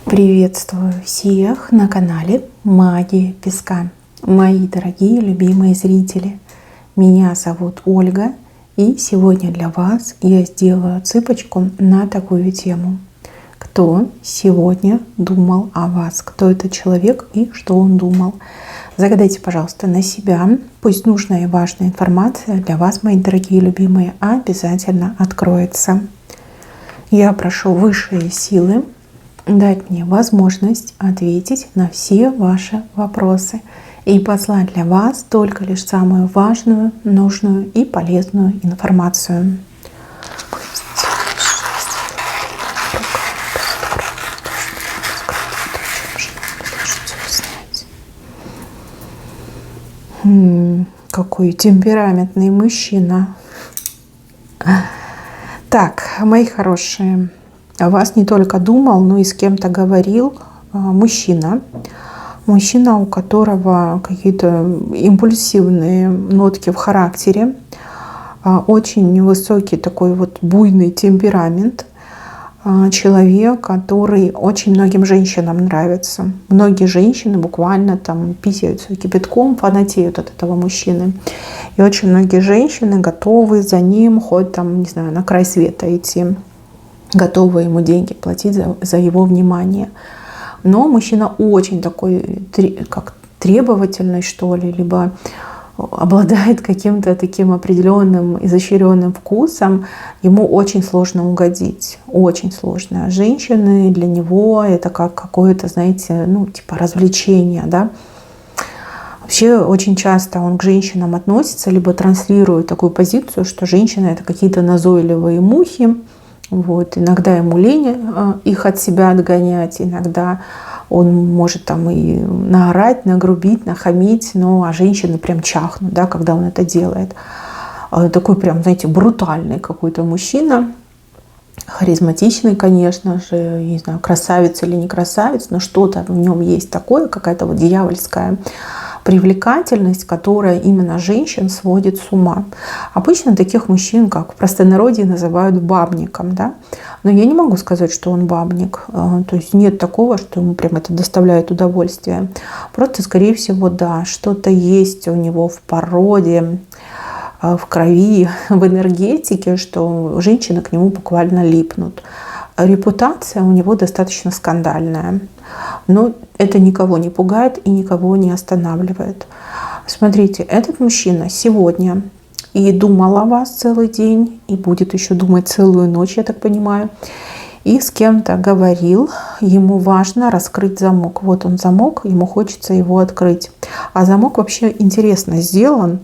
Приветствую всех на канале Магия Песка. Мои дорогие любимые зрители, меня зовут Ольга, и сегодня для вас я сделаю цыпочку на такую тему. Кто сегодня думал о вас? Кто этот человек и что он думал? Загадайте, пожалуйста, на себя. Пусть нужная и важная информация для вас, мои дорогие любимые, обязательно откроется. Я прошу высшие силы дать мне возможность ответить на все ваши вопросы и послать для вас только лишь самую важную, нужную и полезную информацию. Какой темпераментный мужчина. Так, мои хорошие, о вас не только думал, но и с кем-то говорил мужчина. Мужчина, у которого какие-то импульсивные нотки в характере, очень высокий такой вот буйный темперамент. Человек, который очень многим женщинам нравится. Многие женщины буквально там писаются кипятком, фанатеют от этого мужчины. И очень многие женщины готовы за ним хоть там, не знаю, на край света идти. Готовы ему деньги платить за его внимание. Но мужчина очень такой, как требовательный, что ли, либо обладает каким-то таким определенным изощренным вкусом. Ему очень сложно угодить. Очень сложно. Женщины для него это как какое-то, знаете, ну, типа развлечение, да. Вообще очень часто он к женщинам относится, либо транслирует такую позицию, что женщины это какие-то назойливые мухи. Вот. Иногда ему лень их от себя отгонять, иногда он может там и наорать, нагрубить, нахамить, а женщины прям чахнут, да, когда он это делает. Такой прям, знаете, брутальный какой-то мужчина, харизматичный, конечно же, не знаю, красавец или не красавец, но что-то в нем есть такое, какая-то вот дьявольская привлекательность, которая именно женщин сводит с ума. Обычно таких мужчин, как в простонародье называют бабником, да? Но я не могу сказать, что он бабник. То есть нет такого, что ему прям это доставляет удовольствие. Просто, скорее всего, да, что-то есть у него в породе, в крови, в энергетике, что женщины к нему буквально липнут. Репутация у него достаточно скандальная. Но это никого не пугает и никого не останавливает. Смотрите, этот мужчина сегодня и думал о вас целый день, и будет еще думать целую ночь, я так понимаю. И с кем-то говорил, ему важно раскрыть замок. Вот он замок, ему хочется его открыть. А замок вообще интересно сделан.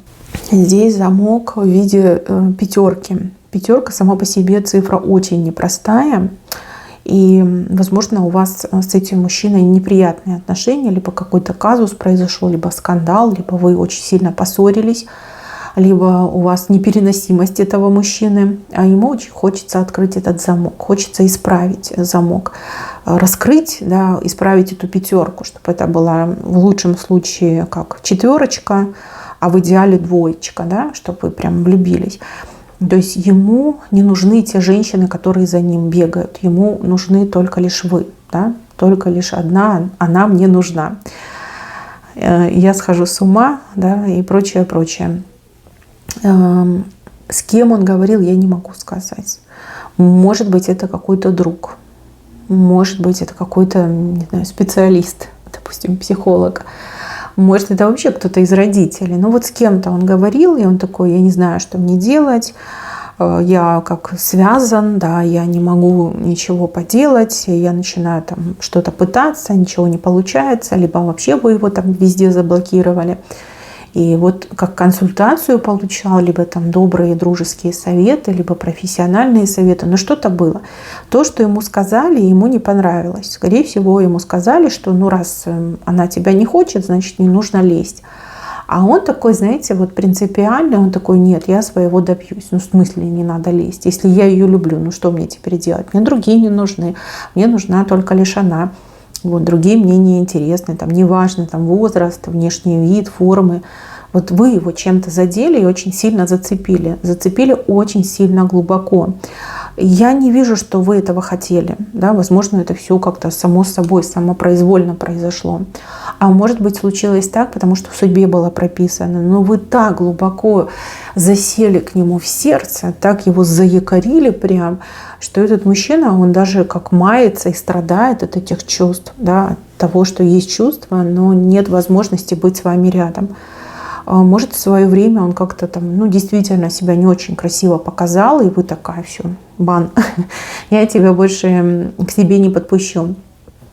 Здесь замок в виде пятерки. Пятерка сама по себе цифра очень непростая. И, возможно, у вас с этим мужчиной неприятные отношения, либо какой-то казус произошел, либо скандал, либо вы очень сильно поссорились, либо у вас непереносимость этого мужчины, а ему очень хочется открыть этот замок, хочется исправить замок, раскрыть, да, исправить эту пятерку, чтобы это была в лучшем случае как четверочка, а в идеале двоечка, да, чтобы вы прям влюбились. То есть ему не нужны те женщины, которые за ним бегают. Ему нужны только лишь вы. Да? Только лишь одна, она мне нужна. Я схожу с ума, да, и прочее, прочее. С кем он говорил, я не могу сказать. Может быть, это какой-то друг. Может быть, это какой-то, не знаю, специалист, допустим, психолог. Может, это вообще кто-то из родителей. Но вот с кем-то он говорил, и он такой: я не знаю, что мне делать. Я как связан, да, я не могу ничего поделать. Я начинаю там что-то пытаться, ничего не получается. Либо вообще вы его там везде заблокировали. И вот как консультацию получал, либо там добрые дружеские советы, либо профессиональные советы. Но что-то было. То, что ему сказали, ему не понравилось. Скорее всего, ему сказали, что ну раз она тебя не хочет, значит не нужно лезть. А он такой, знаете, вот принципиальный, он такой: нет, я своего добьюсь. Ну в смысле не надо лезть? Если я ее люблю, ну что мне теперь делать? Мне другие не нужны. Мне нужна только лишь она. Вот, другие мне не интересны, там, неважно, там, возраст, внешний вид, формы. Вот вы его чем-то задели и очень сильно зацепили. Зацепили очень сильно глубоко. Я не вижу, что вы этого хотели. Да? Возможно, это все как-то само собой, самопроизвольно произошло. А может быть, случилось так, потому что в судьбе было прописано. Но вы так глубоко засели к нему в сердце, так его заякорили прям, что этот мужчина, он даже как мается и страдает от этих чувств, да, от того, что есть чувства, но нет возможности быть с вами рядом. Может, в свое время он как-то там, ну, действительно себя не очень красиво показал, и вы такая, все, бан, я тебя больше к себе не подпущу.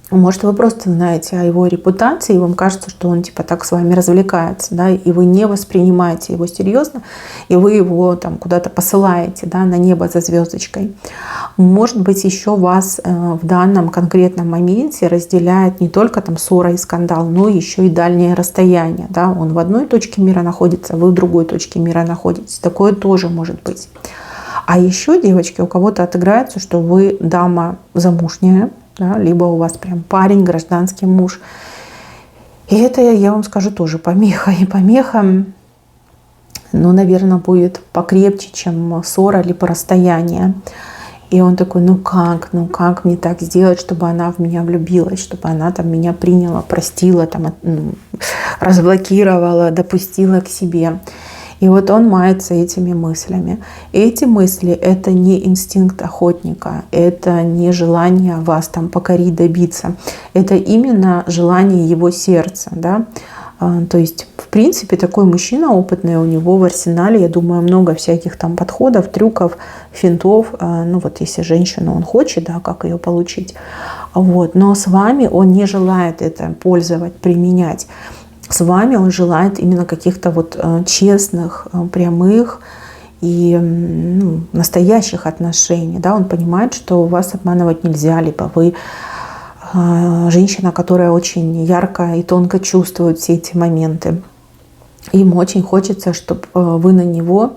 Может, вы просто знаете о его репутации, и вам кажется, что он типа так с вами развлекается, да, и вы не воспринимаете его серьезно, и вы его там куда-то посылаете, да, на небо за звездочкой. Может быть, еще вас в данном конкретном моменте разделяет не только там ссора и скандал, но еще и дальнее расстояние, да, он в одной точке мира находится, вы в другой точке мира находитесь, такое тоже может быть. А еще, девочки, у кого-то отыграется, что вы дама замужняя, да, либо у вас прям парень, гражданский муж. И это, я вам скажу, тоже помеха. И помеха, ну, наверное, будет покрепче, чем ссора либо расстояние. И он такой, ну как мне так сделать, чтобы она в меня влюбилась, чтобы она там меня приняла, простила, там, разблокировала, допустила к себе. И вот он мается этими мыслями. Эти мысли — это не инстинкт охотника, это не желание вас там покорить, добиться. Это именно желание его сердца. Да? То есть, в принципе, такой мужчина опытный, у него в арсенале, я думаю, много всяких там подходов, трюков, финтов. Ну вот если женщину он хочет, да, как ее получить. Вот. Но с вами он не желает это пользовать, применять. С вами он желает именно каких-то вот честных, прямых и настоящих отношений. Да? Он понимает, что вас обманывать нельзя, либо вы женщина, которая очень ярко и тонко чувствует все эти моменты. Ему очень хочется, чтобы вы на него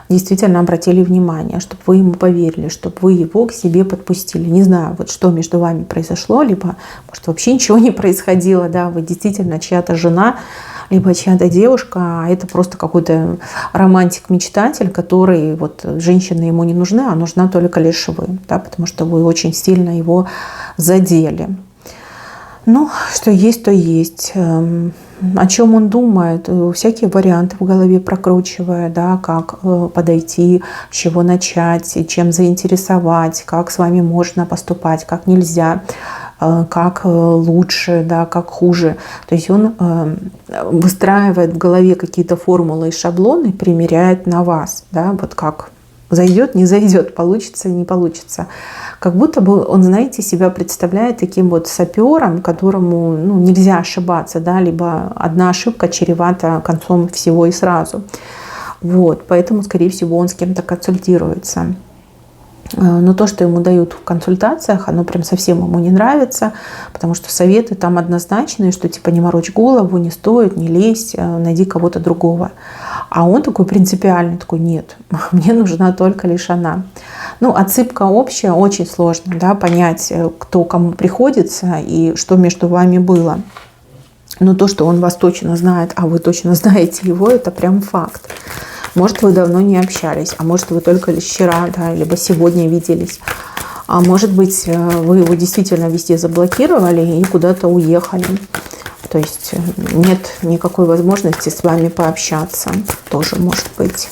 действительно обратили внимание, чтобы вы ему поверили, чтобы вы его к себе подпустили. Не знаю, вот что между вами произошло, либо, может, вообще ничего не происходило, да, вы действительно чья-то жена, либо чья-то девушка, а это просто какой-то романтик-мечтатель, который, вот, женщины ему не нужны, а нужна только лишь вы, да, потому что вы очень сильно его задели. Ну, что есть, то есть. О чем он думает, всякие варианты в голове прокручивая, да, как подойти, с чего начать, чем заинтересовать, как с вами можно поступать, как нельзя, как лучше, да, как хуже. То есть он выстраивает в голове какие-то формулы и шаблоны, примеряет на вас, да, вот как зайдет, не зайдет, получится, не получится. Как будто бы он, знаете, себя представляет таким вот сапером, которому нельзя ошибаться, да, либо одна ошибка чревата концом всего и сразу. Вот, поэтому, скорее всего, он с кем-то консультируется. Но то, что ему дают в консультациях, оно прям совсем ему не нравится, потому что советы там однозначные, что типа не морочь голову, не стоит, не лезь, найди кого-то другого. А он такой принципиальный, такой, нет, мне нужна только лишь она. Ну, отсыпка общая, очень сложно, да, понять, кто кому приходится и что между вами было. Но то, что он вас точно знает, а вы точно знаете его, это прям факт. Может, вы давно не общались, а может, вы только лишь вчера, да, либо сегодня виделись. А может быть, вы его действительно везде заблокировали и куда-то уехали. То есть нет никакой возможности с вами пообщаться. Тоже может быть.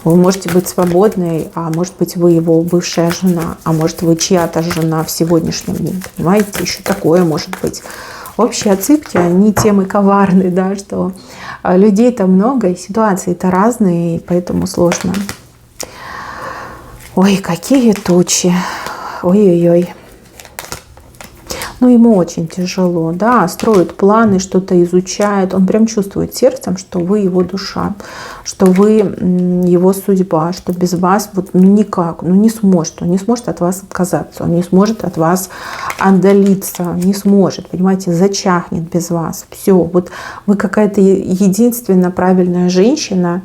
Вы можете быть свободной, а может быть, вы его бывшая жена, а может, вы чья-то жена в сегодняшнем дне. Понимаете, еще такое может быть. Общие отсыпки, они тем и коварны, да, что людей-то много, и ситуации-то разные, и поэтому сложно. Ой, какие тучи. Ой-ой-ой. Ну, ему очень тяжело, да, строит планы, что-то изучает. Он прям чувствует сердцем, что вы его душа, что вы его судьба, что без вас вот никак, не сможет. Он не сможет от вас отказаться, он не сможет от вас отдалиться, не сможет, понимаете, зачахнет без вас. Все, вот вы какая-то единственная правильная женщина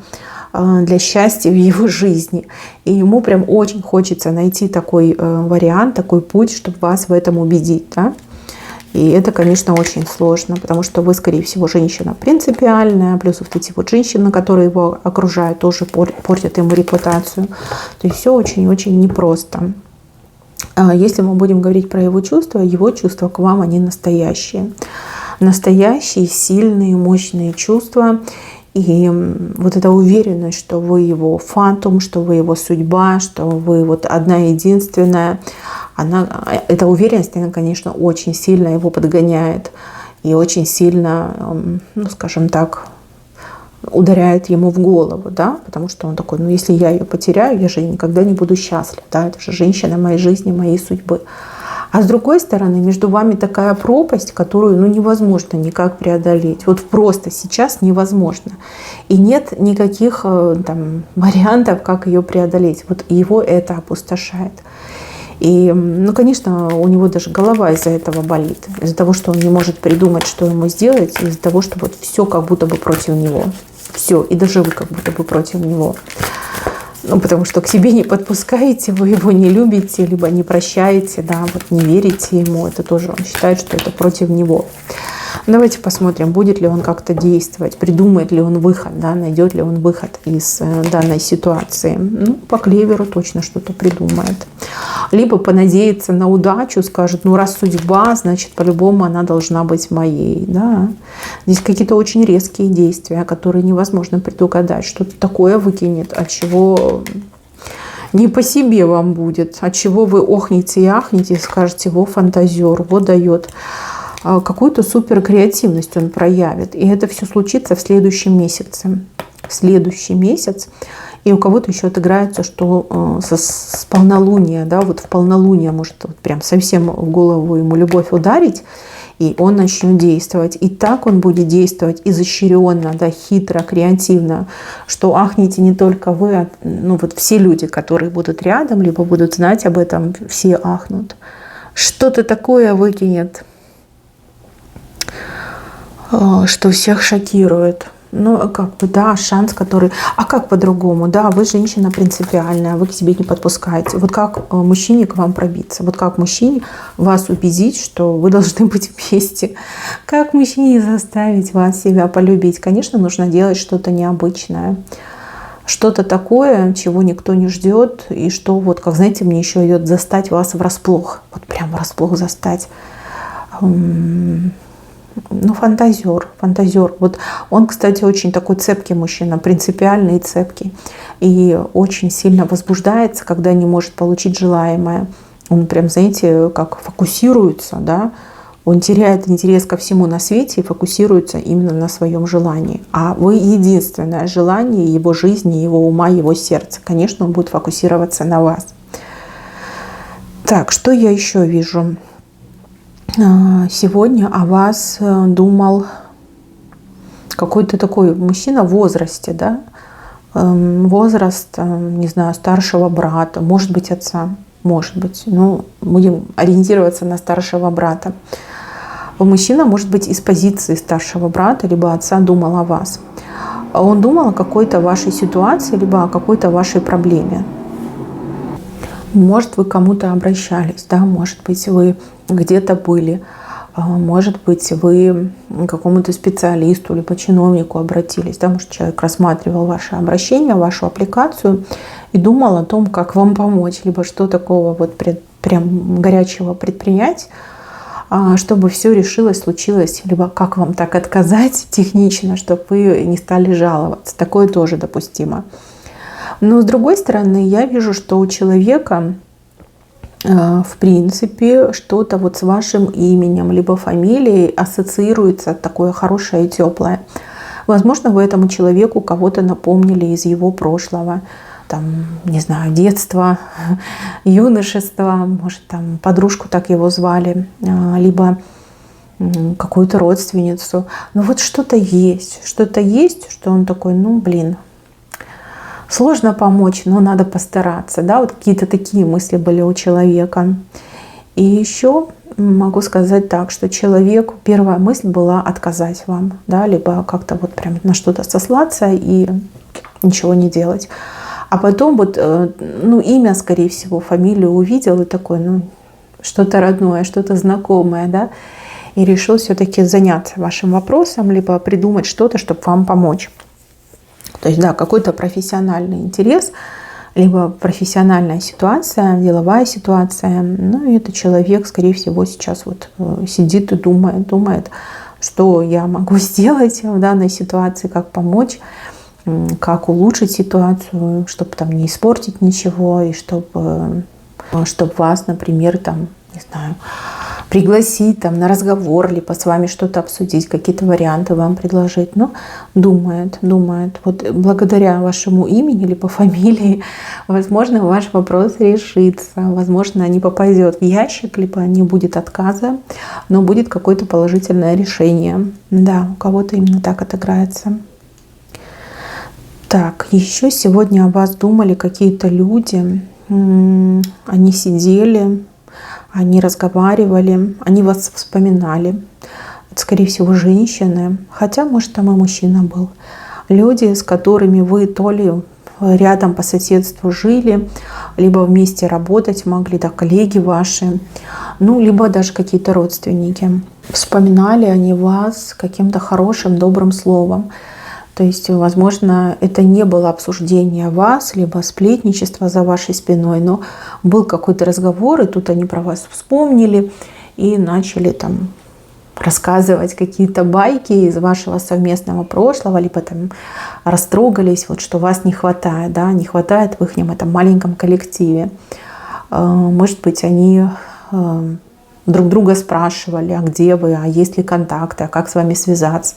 для счастья в его жизни. И ему прям очень хочется найти такой вариант, такой путь, чтобы вас в этом убедить, да? И это, конечно, очень сложно, потому что вы, скорее всего, женщина принципиальная, плюс вот эти вот женщины, которые его окружают, тоже портят ему репутацию. То есть все очень-очень непросто. Если мы будем говорить про его чувства к вам, они настоящие. Настоящие, сильные, мощные чувства. И вот эта уверенность, что вы его фатум, что вы его судьба, что вы вот одна единственная, эта уверенность, она, конечно, очень сильно его подгоняет и очень сильно, ну, скажем так, ударяет ему в голову, да, потому что он такой, ну, если я ее потеряю, я же никогда не буду счастлив, да, это же женщина моей жизни, моей судьбы. А с другой стороны, между вами такая пропасть, которую, ну, невозможно никак преодолеть. Вот просто сейчас невозможно. И нет никаких там вариантов, как ее преодолеть. Вот его это опустошает. И, ну, конечно, у него даже голова из-за этого болит. Из-за того, что он не может придумать, что ему сделать. Из-за того, что вот все как будто бы против него. Все. И даже вы как будто бы против него. Ну, потому что к себе не подпускаете, вы его не любите, либо не прощаете, да, вот не верите ему. Это тоже он считает, что это против него. Давайте посмотрим, будет ли он как-то действовать, придумает ли он выход, да, найдет ли он выход из данной ситуации. Ну, по клеверу точно что-то придумает. Либо понадеется на удачу, скажет, ну, раз судьба, значит, по-любому она должна быть моей. Да. Здесь какие-то очень резкие действия, которые невозможно предугадать. Что-то такое выкинет, от чего не по себе вам будет, от чего вы охнете и ахнете, и скажете, во фантазер, вот дает. Какую-то супер креативность он проявит. И это все случится в следующем месяце. В следующий месяц. И у кого-то еще отыграется, что с полнолуния, да, вот в полнолуние может вот прям совсем в голову ему любовь ударить, и он начнет действовать. И так он будет действовать изощренно, да, хитро, креативно, что ахнете не только вы, а, ну, вот все люди, которые будут рядом, либо будут знать об этом, все ахнут. Что-то такое выкинет, что всех шокирует. Ну, как бы, да, шанс, который... А как по-другому? Да, вы женщина принципиальная, вы к себе не подпускаете. Вот как мужчине к вам пробиться? Вот как мужчине вас убедить, что вы должны быть вместе? Как мужчине заставить вас себя полюбить? Конечно, нужно делать что-то необычное. Что-то такое, чего никто не ждет. И что, вот, как, знаете, мне еще идет застать вас врасплох. Вот прям врасплох застать. Ну, фантазер. Вот он, кстати, очень такой цепкий мужчина, принципиальный и цепкий. И очень сильно возбуждается, когда не может получить желаемое. Он прям, знаете, как фокусируется, да. Он теряет интерес ко всему на свете и фокусируется именно на своем желании. А вы единственное желание его жизни, его ума, его сердца. Конечно, он будет фокусироваться на вас. Так, что я еще вижу? Сегодня о вас думал какой-то такой мужчина в возрасте, да, возраст, не знаю, старшего брата, может быть, отца, может быть, ну, будем ориентироваться на старшего брата. Мужчина, может быть, из позиции старшего брата, либо отца думал о вас. Он думал о какой-то вашей ситуации, либо о какой-то вашей проблеме. Может, вы к кому-то обращались, да, может быть, вы где-то были, может быть, вы к какому-то специалисту либо чиновнику обратились, да, может, человек рассматривал ваше обращение, вашу аппликацию и думал о том, как вам помочь, либо что такого вот прям горячего предпринять, чтобы все решилось, случилось, либо как вам так отказать технично, чтобы вы не стали жаловаться. Такое тоже допустимо. Но с другой стороны, я вижу, что у человека, в принципе, что-то вот с вашим именем, либо фамилией ассоциируется такое хорошее и теплое. Возможно, вы этому человеку кого-то напомнили из его прошлого. Там, не знаю, детства, юношества, может, там подружку так его звали, либо какую-то родственницу. Но вот что-то есть, что он такой, ну, блин, сложно помочь, но надо постараться. Да? Вот какие-то такие мысли были у человека. И еще могу сказать так, что человеку первая мысль была отказать вам, да? Либо как-то вот прям на что-то сослаться и ничего не делать. А потом вот, ну, имя, скорее всего, фамилию увидел и такой, ну, что-то родное, что-то знакомое, да. и решил все-таки заняться вашим вопросом, либо придумать что-то, чтобы вам помочь. То есть, да, какой-то профессиональный интерес, либо профессиональная ситуация, деловая ситуация. Ну, и этот человек, скорее всего, сейчас вот сидит и думает, что я могу сделать в данной ситуации, как помочь, как улучшить ситуацию, чтобы там не испортить ничего, и чтобы вас, например, там, не знаю, пригласить там на разговор, либо с вами что-то обсудить, какие-то варианты вам предложить. Но думает. Вот благодаря вашему имени, либо фамилии, возможно, ваш вопрос решится. Возможно, не попадет в ящик, либо не будет отказа, но будет какое-то положительное решение. Да, у кого-то именно так отыграется. Так, еще сегодня о вас думали какие-то люди. Они сидели, они разговаривали, они вас вспоминали. Это, скорее всего, женщины, хотя, может, там и мужчина был. Люди, с которыми вы то ли рядом по соседству жили, либо вместе работать могли, да, коллеги ваши, ну, либо даже какие-то родственники. Вспоминали они вас каким-то хорошим, добрым словом. То есть, возможно, это не было обсуждение вас, либо сплетничество за вашей спиной, но был какой-то разговор, и тут они про вас вспомнили и начали там рассказывать какие-то байки из вашего совместного прошлого, либо там растрогались, вот что вас не хватает, да, не хватает в их этом маленьком коллективе. Может быть, они друг друга спрашивали, а где вы, а есть ли контакты, а как с вами связаться.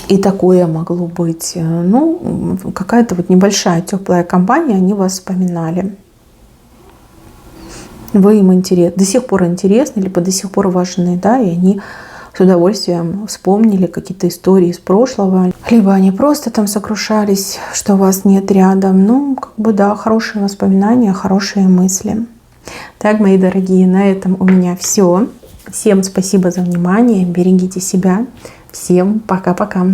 И такое могло быть. Ну, какая-то вот небольшая теплая компания, они вас вспоминали. Вы им до сих пор интересны, либо до сих пор важны, да, и они с удовольствием вспомнили какие-то истории из прошлого. Либо они просто там сокрушались, что вас нет рядом. Ну, как бы, да, хорошие воспоминания, хорошие мысли. Так, мои дорогие, на этом у меня все. Всем спасибо за внимание. Берегите себя. Всем пока-пока.